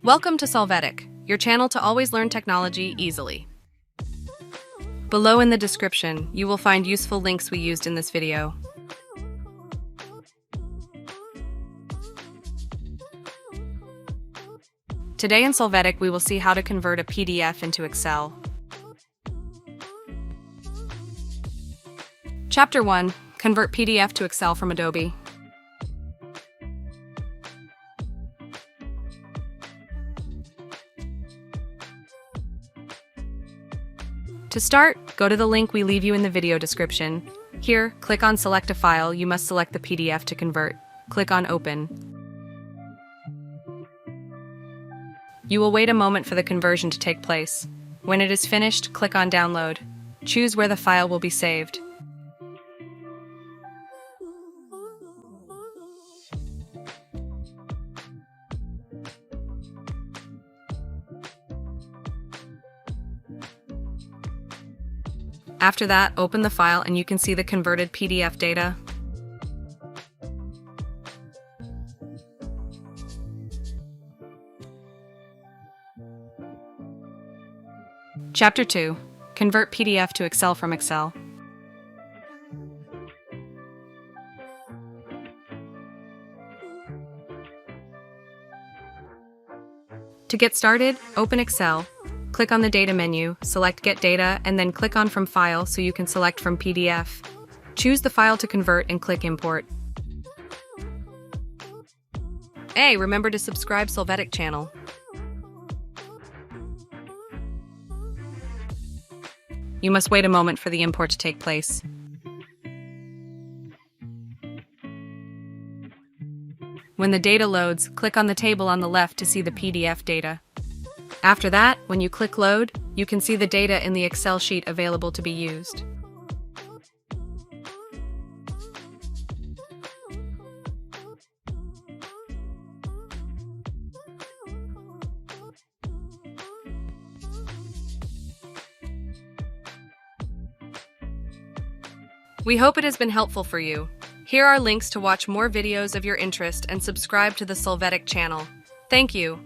Welcome to Solvetic, your channel to always learn technology easily. Below in the description, you will find useful links we used in this video. Today in Solvetic, we will see how to convert a PDF into Excel. Chapter 1. Convert PDF to Excel from Adobe. To start, go to the link we leave you in the video description. Here, click on Select a File. You must select the PDF to convert. Click on Open. You will wait a moment for the conversion to take place. When it is finished, click on Download. Choose where the file will be saved. After that, open the file and you can see the converted PDF data. Chapter 2. Convert PDF to Excel from Excel. To get started, open Excel. Click on the Data menu, select Get Data, and then click on From File so you can select from PDF. Choose the file to convert and click Import. Hey, remember to subscribe Solvetic channel. You must wait a moment for the import to take place. When the data loads, click on the table on the left to see the PDF data. After that, when you click Load, you can see the data in the Excel sheet available to be used. We hope it has been helpful for you. Here are links to watch more videos of your interest and subscribe to the Solvetic channel. Thank you.